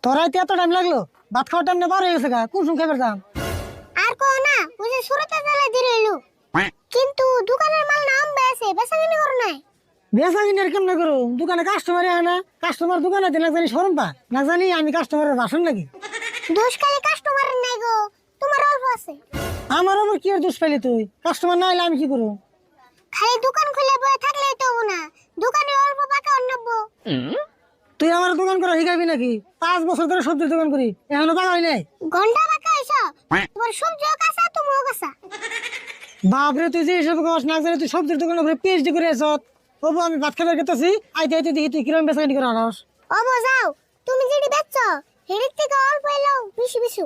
তোরা এত টাইম লাগলো? ভাত খাওয়ার টাইম না বার হয়ে গেছে গা, কোন সময় খাবার দাম? আর কো না ওই যে সুরতে জ্বালা দিয়ে এলো, কিন্তু দোকানের মাল নাম বেছে বেচাকেনি করো নাই। বেচা কিনে আর কেমন করো? দোকানে কাস্টমার আয় না, কাস্টমার দোকানে না জানি শরম পা, না জানি আমি কাস্টমারের বাসন নাকি? দোষ খালি কাস্টমারের নাই গো, তোমার অল্প আছে। আমার আবার কি আর দোষ পেলি তুই? কাস্টমার না এলে আমি কি করবো? খালি দোকান খুলে বসে থাকলেই তো হবো না, দোকানে অল্প পাকা অন্নব্য। তুই আমার দোকান করা শিখাবি নাকি? 5 বছর ধরে সবজির দোকান করি, এখনো টাকা হয় নাই। ঘন্টা পাকা হইছো, তোমার সবজিও কাঁচা তুমিও কাঁচা। বাপরে, তুই যে এসব কস না জানি তুই সবজির দোকানে উপরে পিএইচডি করে আছ। ওবো আমি ভাত খাবার খেতেছি, আইতে আইতে দেখি তুই কিরম বেচা কিনি করে আনস। অবো যাও, তুমি যেটি বেচছো হেডির থেকে অল্প এলো বেশি বেশি।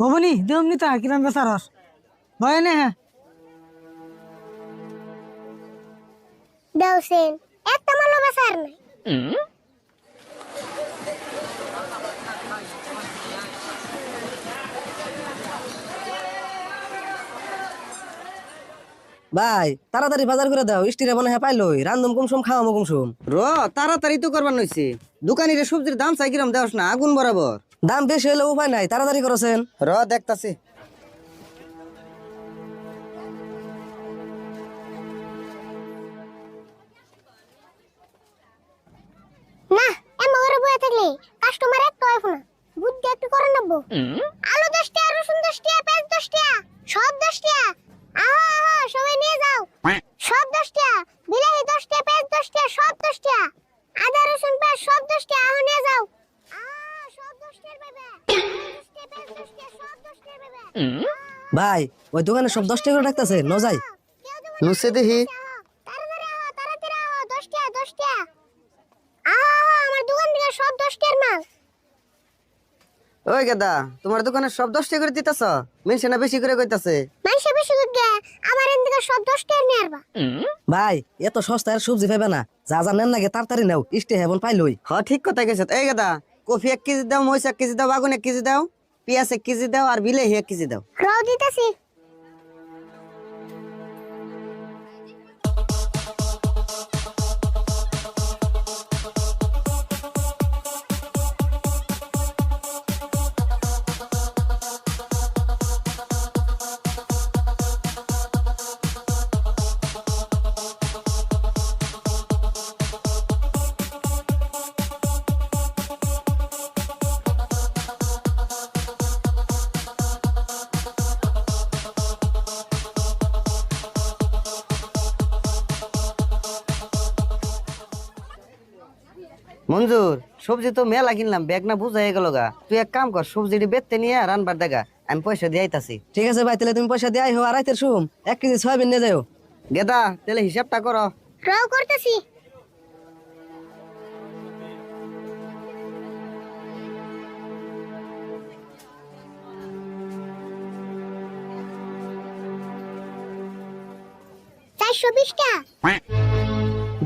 হবো নি দেম নি তা কিরম বেচা রস ভয় নে। হ্যাঁ দেওসেন একটা মালও বেচার নাই। ভাই তাড়াতাড়ি বাজার করে দাও, স্টিরে মনে হয় পাইলই রান্ধুম কুমসুম খাওয়ামো কুমসুম। তাড়াতাড়ি তো করবার নইছে। দোকানিরে সবজির দাম চাই কিরম দেওস না আগুন বরাবর। দাম বেশি হলে উপায় নাই, তাড়াতাড়ি করেছেন। দেখতাছি। না এমন করে বসে থাকলে কাস্টমার একটা হয় না, বুদ্ধি একটু করে নেবো। আলু 10 টাকা, রসুন 10 টাকা, পেঁয়াজ 10 টাকা, সব 10 টাকা। আহা আহা সবাই নিয়ে যাও, সব 10 টাকা। বিলাহি 10 টাকা, পেঁয়াজ 10 টাকা, সব 10 টাকা। আদা রসুন পেঁয়াজ সব 10 টাকা, আহা নিয়ে যাও। সব 10 টাকা পাবে, 10 টাকা, পেঁয়াজ 10 টাকা, সব 10 টাকা পাবে। ভাই ওই দোকানে সব 10 টাকা করে ডাকতেছে, ন যাই। কেউ দেবো না, নুসে দেখি। তাড়াতাড়ি আহা, তাড়াতাড়ি আহা, 10 টাকা 10 টাকা। আহা আহা আমার দোকান থেকে সব 10 টাকার মাল। ওই গেদা, তোমার দোকানে সব 10 টাকা করে দিতেছ? মেনছে না বেশি করে কইতাছে। মানুষে বেশি দুধ দেয়, আমার এন থেকে সব 10 টাকা নিয়ে আসবা। ভাই এত সস্তায় আর সবজি পাইবে না, যা যা নেন নাকি তাড়াতাড়ি নাও, স্টে হেবন পাইলই। ঠিক কথা কইছ। এই গেদা, কফি 1 কেজি দাও, মরিচ 1 কেজি দাও, বাগুন 1 কেজি দাও, পেঁয়াজ 1 কেজি দাও, আর বিলাহি 1 কেজি দাও। রাও দিতেছি। মঞ্জুর, সবজি তো মেলা কিনলাম, ব্যাগ না বুঝা হয়ে গেল গা। তুই এক কাম কর, সবজিটি বেচতে নিয়ে রানবার দেখা, আমি পয়সা দিয়ে আইতাছি। ঠিক আছে ভাই, তাহলে তুমি পয়সা দিয়ে আইহো, আর রাইতের শুম 1 কেজি সয়াবিন নিয়ে যাও। গেদা, তাহলে হিসাবটা করো। রাও করতেছি। চারশো 20 টাকা।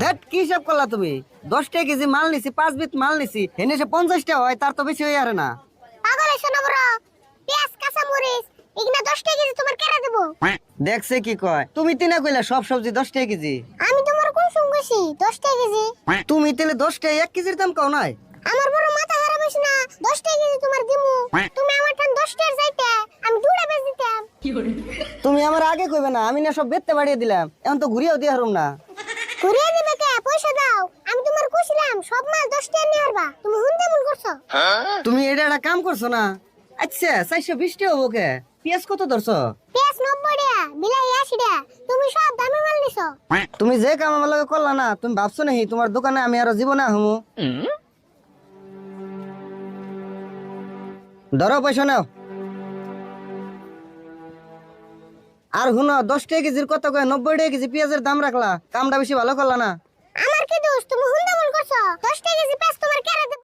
দেখ কি হিসাব করলা তুমি? 10 টাকা কেজি মাল নিছি, 5 বিট মাল নিছি, হেনে সে 50 টাকা হয়, তার তো বেশি হয়ে আরে না। পাগল হইছো না বড়? পেঁয়াজ কাঁচা মরিচ এগুলা 10 টাকা কেজি তোমার কেটে দেবো। দেখছে কি কয়? তুমি তিনা কইলা সব সবজি 10 টাকা কেজি। আমি তোমার কোন সঙ্গ কইছি 10 টাকা কেজি? তুমি তাহলে 10 টাকা 1 কেজির দাম কও নাই? আমার বড় মাথা খারাপ হইছে না, 10 টাকা কেজি তোমার দিমু। তুমি আমার টান 10 টাকা যাইতে আমি দুড়া বেচ দিতাম। তুমি আমার আগে কইবে না, আমি না সব বেচতে বাড়িয়ে দিলাম, এখন তো ঘুরিয়েও দিয়ে হারুম না। ঘুরিয়ে দিবে কে? পয়সা দাও। আমি তোমার কইছিলাম সব মাল 10 টাকা নিয়ে আসবা, তুমি হুন তেমন করছো। তুমি এটা একটা কাম করছো না? আচ্ছা 420 টাকা হবো কে? পেঁয়াজ কত ধরছো? পেঁয়াজ 90 টাকা, বিলাহি 80 টাকা, তুমি সব দামি মাল নিছো। তুমি যে কাম আমার লগে করলা না, তুমি ভাবছো নাহি তোমার দোকানে আমি আর জীবনে আহমু? ধরো পয়সা নাও। আর হুনো 10 টাকা কেজির কত কয় 90 টাকা কেজি পেঁয়াজের দাম রাখলা, কামটা বেশি ভালো করলা না। আমার কি দোষ? তুমি হুন তেমন করছো। 10 টাকা কেজি পেঁয়াজ তোমার কেটে দেব।